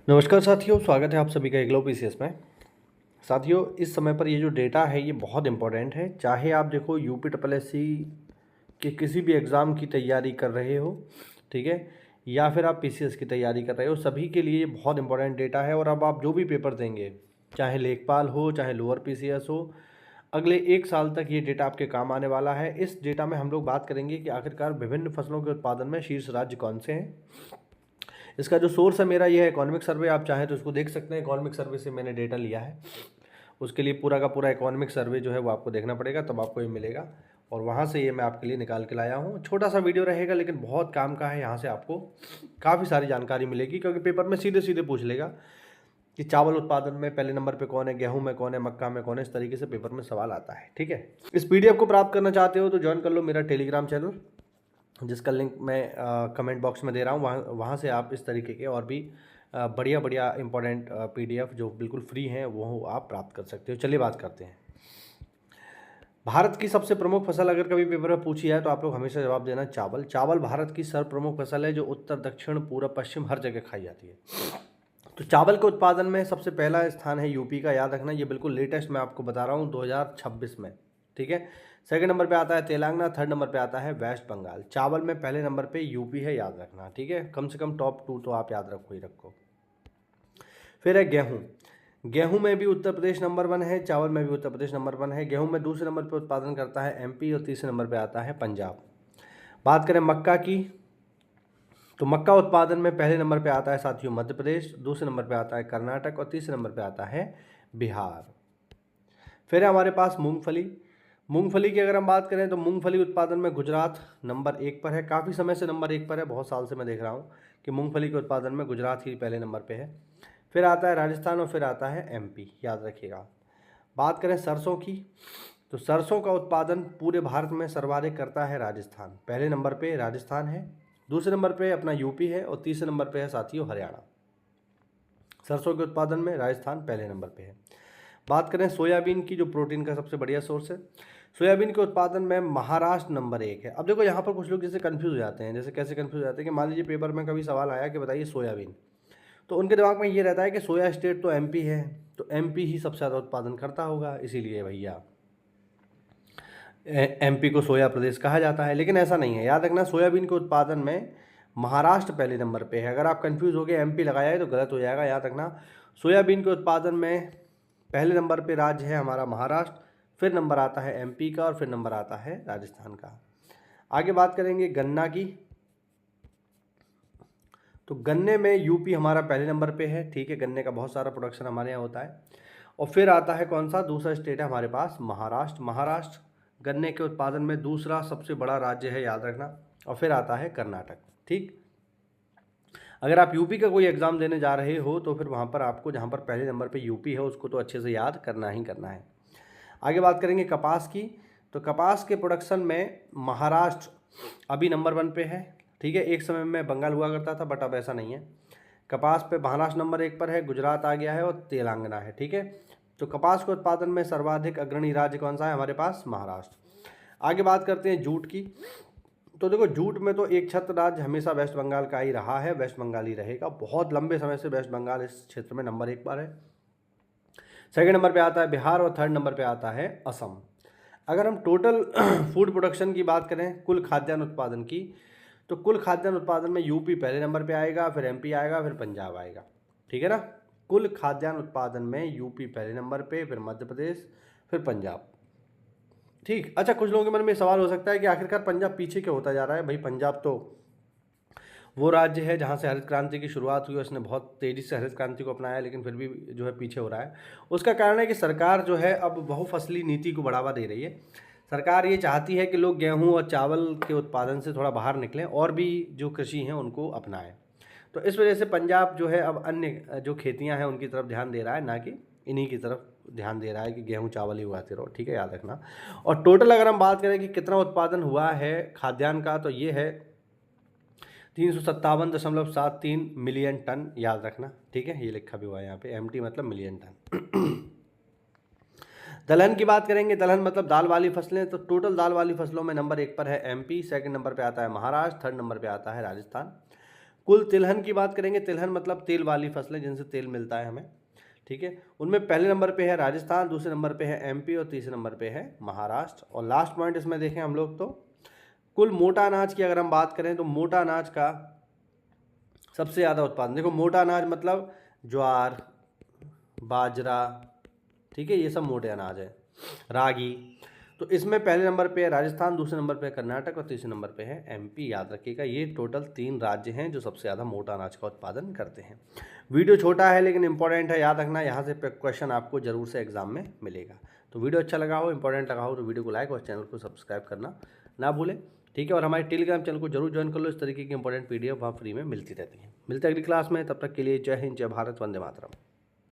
नमस्कार साथियों, स्वागत है आप सभी का एग्लो पीसीएस में। साथियों, इस समय पर ये जो डेटा है ये बहुत इंपॉर्टेंट है। चाहे आप देखो यूपी ट्रिपल एससी के किसी भी एग्ज़ाम की तैयारी कर रहे हो, ठीक है, या फिर आप पीसीएस की तैयारी कर रहे हो, सभी के लिए ये बहुत इंपॉर्टेंट डेटा है। और अब आप जो भी पेपर देंगे, चाहे लेखपाल हो चाहे लोअर पीसीएस हो, अगले 1 साल तक ये डेटा आपके काम आने वाला है। इस डेटा में हम लोग बात करेंगे कि आखिरकार विभिन्न फसलों के उत्पादन में शीर्ष राज्य कौन से हैं। इसका जो सोर्स है मेरा ये है इकोनॉमिक सर्वे। आप चाहें तो इसको देख सकते हैं, इकोनॉमिक सर्वे से मैंने डेटा लिया है। उसके लिए पूरा का पूरा इकोनॉमिक सर्वे जो है वो आपको देखना पड़ेगा, तब आपको ये मिलेगा। और वहाँ से ये मैं आपके लिए निकाल के लाया हूँ। छोटा सा वीडियो रहेगा लेकिन बहुत काम का है। यहाँ से आपको काफ़ी सारी जानकारी मिलेगी, क्योंकि पेपर में सीधे सीधे पूछ लेगा कि चावल उत्पादन में पहले नंबर पे कौन है, गेहूं में कौन है, मक्का में कौन है। इस तरीके से पेपर में सवाल आता है, ठीक है। इस पीडीएफ को प्राप्त करना चाहते हो तो ज्वाइन कर लो मेरा टेलीग्राम चैनल, जिसका लिंक मैं कमेंट बॉक्स में दे रहा हूँ। वहाँ से आप इस तरीके के और भी बढ़िया बढ़िया इंपॉर्टेंट पीडीएफ जो बिल्कुल फ्री हैं वो आप प्राप्त कर सकते हो। चलिए बात करते हैं। भारत की सबसे प्रमुख फसल अगर कभी पेपर में पूछी है तो आप लोग हमेशा जवाब देना चावल। चावल भारत की सर्वप्रमुख फसल है जो उत्तर, दक्षिण, पूर्व, पश्चिम हर जगह खाई जाती है। तो चावल के उत्पादन में सबसे पहला स्थान है यूपी का, याद रखना। ये बिल्कुल लेटेस्ट मैं आपको बता रहा हूँ 2026 में, ठीक है। सेकंड नंबर पे आता है तेलंगाना, थर्ड नंबर पे आता है वेस्ट बंगाल। चावल में पहले नंबर पे यूपी है, याद रखना, ठीक है। कम से कम टॉप 2 तो आप याद रखो ही रखो। फिर है गेहूँ। गेहूं में भी उत्तर प्रदेश नंबर 1 है, चावल में भी उत्तर प्रदेश नंबर 1 है। गेहूं में दूसरे नंबर पर उत्पादन करता है एमपी और तीसरे नंबर पर आता है पंजाब। बात करें मक्का की, तो मक्का उत्पादन में पहले नंबर पे आता है साथियों मध्य प्रदेश, दूसरे नंबर पे आता है कर्नाटक और तीसरे नंबर पे आता है बिहार। फिर है हमारे पास मूंगफली। मूंगफली की अगर हम बात करें तो मूंगफली उत्पादन में गुजरात नंबर 1 पर है। काफ़ी समय से नंबर 1 पर है, बहुत साल से मैं देख रहा हूँ कि मूंगफली के उत्पादन में गुजरात ही पहले नंबर पे है। फिर आता है राजस्थान और फिर आता है एमपी, याद रखिएगा। बात करें सरसों की, तो सरसों का उत्पादन पूरे भारत में सर्वाधिक करता है राजस्थान। पहले नंबर पे राजस्थान है, दूसरे नंबर पे अपना यूपी है और तीसरे नंबर पे है साथियों हरियाणा। सरसों के उत्पादन में राजस्थान पहले नंबर पे है। बात करें सोयाबीन की, जो प्रोटीन का सबसे बढ़िया सोर्स है, सोयाबीन के उत्पादन में महाराष्ट्र नंबर 1 है। अब देखो यहाँ पर कुछ लोग जैसे कन्फ्यूज हो जाते हैं। जैसे कैसे कन्फ्यूज हो जाते हैं कि मान लीजिए पेपर में कभी सवाल आया कि बताइए सोयाबीन, तो उनके दिमाग में ये रहता है कि सोया स्टेट तो एमपी है, तो एमपी ही सबसे ज़्यादा उत्पादन करता होगा, इसीलिए भैया एमपी को सोया प्रदेश कहा जाता है। लेकिन ऐसा नहीं है, याद रखना। सोयाबीन के उत्पादन में महाराष्ट्र पहले नंबर पे है। अगर आप कंफ्यूज हो गए एमपी लगाया है तो गलत हो जाएगा, याद रखना। सोयाबीन के उत्पादन में पहले नंबर पे राज्य है हमारा महाराष्ट्र, फिर नंबर आता है एमपी का और फिर नंबर आता है राजस्थान का। आगे बात करेंगे गन्ना की, तो गन्ने में यूपी हमारा पहले नंबर पे है, ठीक है। गन्ने का बहुत सारा प्रोडक्शन हमारे यहाँ होता है। और फिर आता है कौन सा, दूसरा स्टेट है हमारे पास महाराष्ट्र। महाराष्ट्र गन्ने के उत्पादन में दूसरा सबसे बड़ा राज्य है, याद रखना। और फिर आता है कर्नाटक, ठीक। अगर आप यूपी का कोई एग्ज़ाम देने जा रहे हो तो फिर वहाँ पर आपको जहाँ पर पहले नंबर पे यूपी है उसको तो अच्छे से याद करना ही करना है। आगे बात करेंगे कपास की, तो कपास के प्रोडक्शन में महाराष्ट्र अभी नंबर 1 पे है, ठीक है। एक समय में बंगाल हुआ करता था बट अब ऐसा नहीं है। कपास पे महाराष्ट्र नंबर 1 पर है, गुजरात आ गया है और तेलंगाना है, ठीक है। तो कपास के उत्पादन में सर्वाधिक अग्रणी राज्य कौन सा है हमारे पास, महाराष्ट्र। आगे बात करते हैं जूट की, तो देखो जूट में तो एक छत्र राज्य हमेशा वेस्ट बंगाल का ही रहा है, वेस्ट बंगाल ही रहेगा। बहुत लंबे समय से वेस्ट बंगाल इस क्षेत्र में नंबर 1 पर है। सेकंड नंबर पे आता है बिहार और थर्ड नंबर पे आता है असम। अगर हम टोटल फूड प्रोडक्शन की बात करें, कुल खाद्यान्न उत्पादन की, तो कुल खाद्यान्न उत्पादन में यूपी पहले नंबर पे आएगा, फिर एमपी आएगा, फिर पंजाब आएगा, ठीक है ना। कुल खाद्यान्न उत्पादन में यूपी पहले नंबर पे, फिर मध्य प्रदेश, फिर पंजाब, ठीक। अच्छा, कुछ लोगों के मन में सवाल हो सकता है कि आखिरकार पंजाब पीछे क्यों होता जा रहा है। भाई पंजाब तो वो राज्य है जहाँ से हरित क्रांति की शुरुआत हुई, उसने बहुत तेज़ी से हरित क्रांति को अपनाया, लेकिन फिर भी जो है पीछे हो रहा है। उसका कारण है कि सरकार जो है अब बहुफसली नीति को बढ़ावा दे रही है। सरकार ये चाहती है कि लोग गेहूं और चावल के उत्पादन से थोड़ा बाहर निकलें और भी जो कृषि हैं उनको अपनाएं। तो इस वजह से पंजाब जो है अब अन्य जो खेतियाँ हैं उनकी तरफ ध्यान दे रहा है, ना कि इन्हीं की तरफ ध्यान दे रहा है कि गेहूँ चावल ही उगाते रहो, ठीक है, याद रखना। और टोटल अगर हम बात करें कि कितना उत्पादन हुआ है खाद्यान्न का, तो ये है 357.73 मिलियन टन, याद रखना, ठीक है। ये लिखा भी हुआ है यहाँ पे, एमटी मतलब मिलियन टन। दलहन की बात करेंगे, दलहन मतलब दाल वाली फसलें, तो टोटल दाल वाली फसलों में नंबर 1 पर है एमपी, सेकंड नंबर पे आता है महाराष्ट्र, थर्ड नंबर पे आता है राजस्थान। कुल तिलहन की बात करेंगे, तिलहन मतलब तेल वाली फसलें जिनसे तेल मिलता है हमें, ठीक है। उनमें पहले नंबर पे है राजस्थान, दूसरे नंबर पे है एमपी और तीसरे नंबर पे है महाराष्ट्र। और लास्ट पॉइंट इसमें देखें हम लोग तो कुल मोटा अनाज की अगर हम बात करें तो मोटा अनाज का सबसे ज़्यादा उत्पादन, देखो मोटा अनाज मतलब ज्वार, बाजरा, ठीक है, ये सब मोटे अनाज है, रागी। तो इसमें पहले नंबर पे है राजस्थान, दूसरे नंबर पे है कर्नाटक और तीसरे नंबर पे है एमपी। याद रखिएगा ये टोटल 3 राज्य हैं जो सबसे ज़्यादा मोटा अनाज का उत्पादन करते हैं। वीडियो छोटा है लेकिन इंपॉर्टेंट है, याद रखना, यहाँ से क्वेश्चन आपको जरूर से एग्जाम में मिलेगा। तो वीडियो अच्छा लगा हो, इंपॉर्टेंट लगा हो तो वीडियो को लाइक और चैनल को सब्सक्राइब करना ना भूलें, ठीक है। और हमारे टेलीग्राम चैनल को जरूर ज्वाइन कर लो, इस तरीके की इंपॉर्टेंट PDF वहाँ फ्री में मिलती रहती है। मिलते हैं अगली क्लास में, तब तक के लिए जय हिंद, जय भारत, वंदे मातरम।